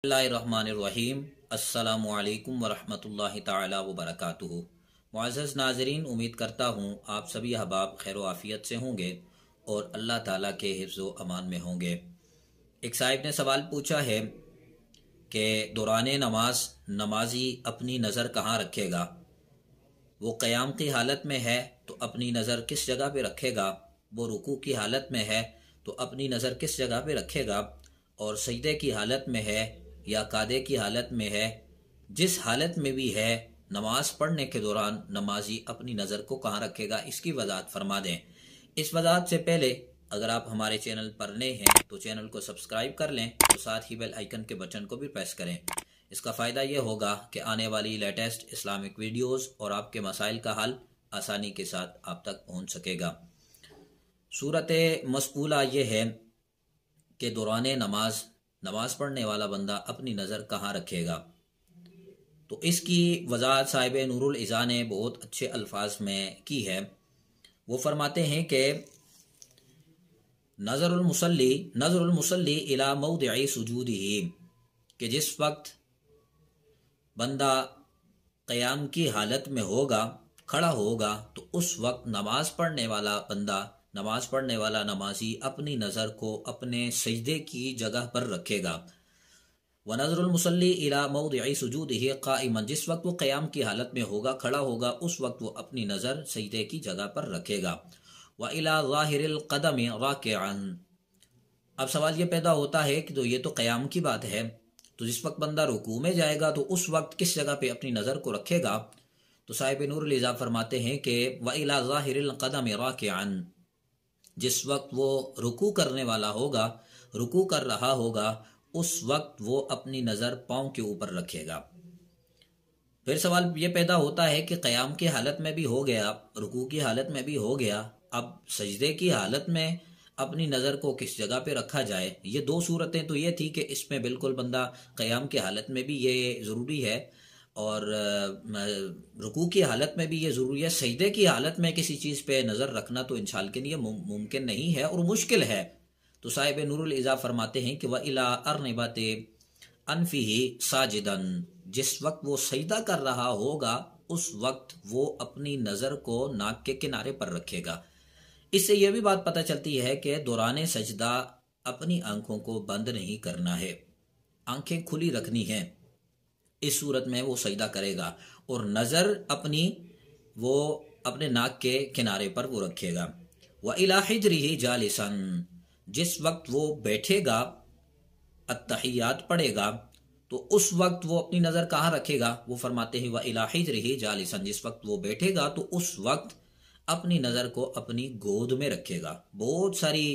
बिस्मिल्लाहिर्रहमानिर्रहीम। अस्सलामुअलैकुम वरहमतुल्लाहि ताला वबरकातुहू। मुअज़्ज़ज़ नाज़रीन, उम्मीद करता हूँ आप सभी अहबाब खैर व आफ़ियत से होंगे और अल्लाह ताला के हिफ्ज़ व अमान में होंगे। एक साहिब ने सवाल पूछा है कि दौरान नमाज नमाजी अपनी नज़र कहाँ रखेगा। वो क़याम की हालत में है तो अपनी नज़र किस जगह पे रखेगा, वो रुकू की हालत में है तो अपनी नज़र किस जगह पे रखेगा, और सजदे की हालत में है या कादे की हालत में है, जिस हालत में भी है नमाज पढ़ने के दौरान नमाजी अपनी नज़र को कहाँ रखेगा, इसकी वजाहत फरमा दें। इस वजाहत से पहले अगर आप हमारे चैनल पर नए हैं तो चैनल को सब्सक्राइब कर लें और साथ ही बेल आइकन के बटन को भी प्रेस करें। इसका फ़ायदा ये होगा कि आने वाली लेटेस्ट इस्लामिक वीडियोस और आपके मसाइल का हल आसानी के साथ आप तक पहुंच सकेगा। सूरत मसऊला ये है कि दौरान नमाज पढ़ने वाला बंदा अपनी नज़र कहाँ रखेगा। तो इसकी वजाहत साहिब नूरुल इज़ा ने बहुत अच्छे अल्फाज में की है। वो फरमाते हैं कि नज़रुल मुसल्ली इला मौदिअ सुजूदिही, कि जिस वक्त बंदा क़याम की हालत में होगा, खड़ा होगा, तो उस वक्त नमाज पढ़ने वाला नमाजी अपनी नज़र को अपने सजदे की जगह पर रखेगा। व नज़रुल मुसल्ली इला मौदिअ सुजूदिही क़ाइमन, जिस वक्त वो क़याम की हालत में होगा, खड़ा होगा, उस वक्त वो अपनी नज़र सजदे की जगह पर रखेगा। व इला ज़ाहिरिल क़दम राकिअन। अब सवाल ये पैदा होता है कि तो ये तो क़याम की बात है, तो जिस वक्त बंदा रुकू में जाएगा तो उस वक्त किस जगह पे अपनी नज़र को रखेगा। तो साहिब नूरुल इज़ा फरमाते हैं कि व इला ज़ाहिरिल क़दम राकिअन, जिस वक्त वो रुकू करने वाला होगा, रुकू कर रहा होगा, उस वक्त वो अपनी नज़र पाँव के ऊपर रखेगा। फिर सवाल ये पैदा होता है कि क़याम की हालत में भी हो गया, रुकू की हालत में भी हो गया, अब सजदे की हालत में अपनी नज़र को किस जगह पे रखा जाए। ये दो सूरतें तो ये थी कि इसमें बिल्कुल बंदा क़याम की हालत में भी ये ज़रूरी है और रुकू की हालत में भी ये ज़रूरी है। सजदे की हालत में किसी चीज़ पे नज़र रखना तो इंसान के लिए मुमकिन नहीं है और मुश्किल है। तो साहिब नूरुल इज़ा फरमाते हैं कि व इला अर्निबते अनफिही साजिदन, जिस वक्त वो सजदा कर रहा होगा उस वक्त वो अपनी नज़र को नाक के किनारे पर रखेगा। इससे यह भी बात पता चलती है कि दौरान सजदा अपनी आंखों को बंद नहीं करना है, आंखें खुली रखनी है। इस सूरत में वो सजदा करेगा और नज़र वो अपने नाक के किनारे पर वो रखेगा। व इला हिज्रिही जालिसन, जिस वक्त वो बैठेगा, अत्तहियात पढ़ेगा, तो उस वक्त वो अपनी नज़र कहाँ रखेगा। वो फरमाते हैं व इला हिज्रिही जालिसन, जिस वक्त वो बैठेगा तो उस वक्त अपनी नज़र को अपनी गोद में रखेगा। बहुत सारी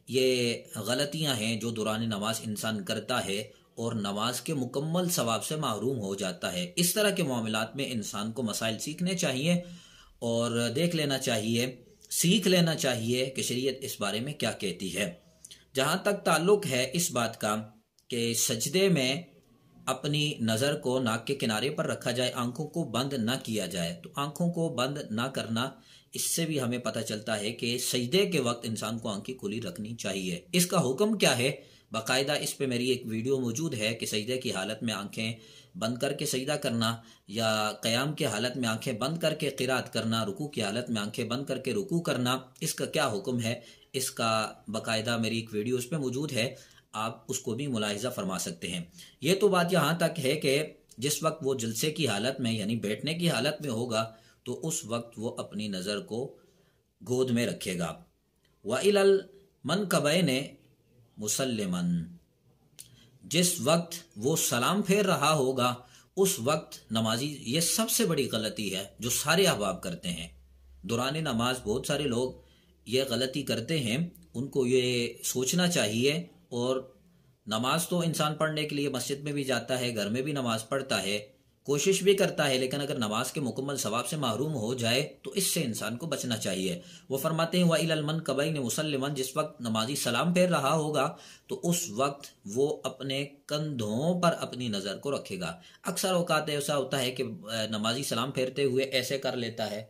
ये गलतियां हैं जो दौरान नमाज इंसान करता है और नमाज के मुकम्मल सवाब से महरूम हो जाता है। इस तरह के मामलात में इंसान को मसाइल सीखने चाहिए और देख लेना चाहिए, सीख लेना चाहिए कि शरीयत इस बारे में क्या कहती है। जहाँ तक ताल्लुक़ है इस बात का कि सजदे में अपनी नज़र को नाक के किनारे पर रखा जाए, आंखों को बंद ना किया जाए, तो आंखों को बंद ना करना, इससे भी हमें पता चलता है कि सजदे के वक्त इंसान को आंखें खुली रखनी चाहिए। इसका हुक्म क्या है, बाकायदा इस पे मेरी एक वीडियो मौजूद है कि सजदे की हालत में आंखें बंद करके सजदा करना या क़याम की हालत में आंखें बंद करके क़िरात करना, रुकू की हालत में आंखें बंद करके रुकू करना, इसका क्या हुक्म है, इसका बाकायदा मेरी एक वीडियो उस पर मौजूद है, आप उसको भी मुलाहिज़ा फरमा सकते हैं। ये तो बात यहाँ तक है कि जिस वक्त वो जलसे की हालत में यानी बैठने की हालत में होगा तो उस वक्त वो अपनी नज़र को गोद में रखेगा। व इलल मनकबैने मुसल्लिमन, जिस वक्त वो सलाम फेर रहा होगा उस वक्त नमाजी, ये सबसे बड़ी गलती है जो सारे अहबाब करते हैं दौरान नमाज। बहुत सारे लोग ये गलती करते हैं, उनको ये सोचना चाहिए। और नमाज तो इंसान पढ़ने के लिए मस्जिद में भी जाता है, घर में भी नमाज पढ़ता है, कोशिश भी करता है, लेकिन अगर नमाज के मुकम्मल सवाब से महरूम हो जाए तो इससे इंसान को बचना चाहिए। वो फरमाते हैं व इलल मनकबैन मुसल्लिमन, जिस वक्त नमाजी सलाम फेर रहा होगा तो उस वक्त वो अपने कंधों पर अपनी नज़र को रखेगा। अक्सर औकात ऐसा होता है कि नमाजी सलाम फेरते हुए ऐसे कर लेता है,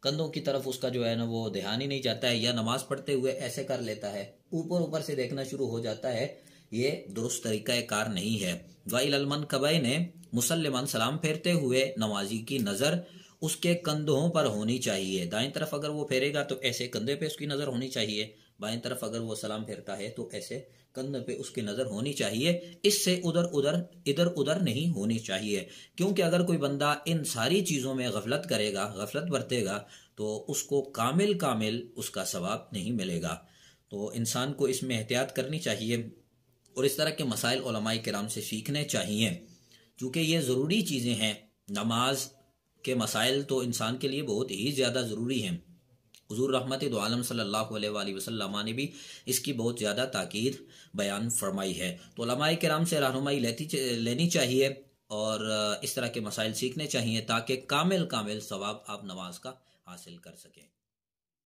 कंधों की तरफ उसका जो है ना वो ध्यान ही नहीं जाता है, या नमाज पढ़ते हुए ऐसे कर लेता है, ऊपर ऊपर से देखना शुरू हो जाता है یہ درست طریقہ کار نہیں ہے۔ وَإِلَى الْمَنْكَبَيْنِ مسلماً سلام پھیرتے ہوئے نمازی کی نظر اس کے کندھوں پر ہونی چاہیے۔ دائیں طرف اگر وہ پھیرے گا تو ایسے کندھے پہ اس کی نظر ہونی چاہیے، بائیں طرف اگر وہ سلام پھیرتا ہے تو ایسے کندھے پہ اس کی نظر ہونی چاہیے، اس سے ادھر ادھر نہیں ہونی چاہیے، کیونکہ اگر کوئی بندہ ان ساری چیزوں میں غفلت کرے گا، غفلت برتے گا، تو اس کو کامل اس کا ثواب نہیں ملے گا۔ تو انسان کو اس میں احتیاط کرنی چاہیے اور اس طرح کے مسائل علماء کرام سے سیکھنے چاہیے، کیونکہ یہ ضروری چیزیں ہیں۔ نماز کے مسائل تو انسان کے لیے بہت ہی زیادہ ضروری ہیں۔ حضور رحمت دو عالم صلی اللہ علیہ وآلہ وسلم نے بھی اس کی بہت زیادہ تاکید بیان فرمائی ہے۔ تو علماء کرام سے رہنمائی لینی چاہیے اور اس طرح کے مسائل سیکھنے چاہیے تاکہ کامل ثواب آپ نماز کا حاصل کر سکیں۔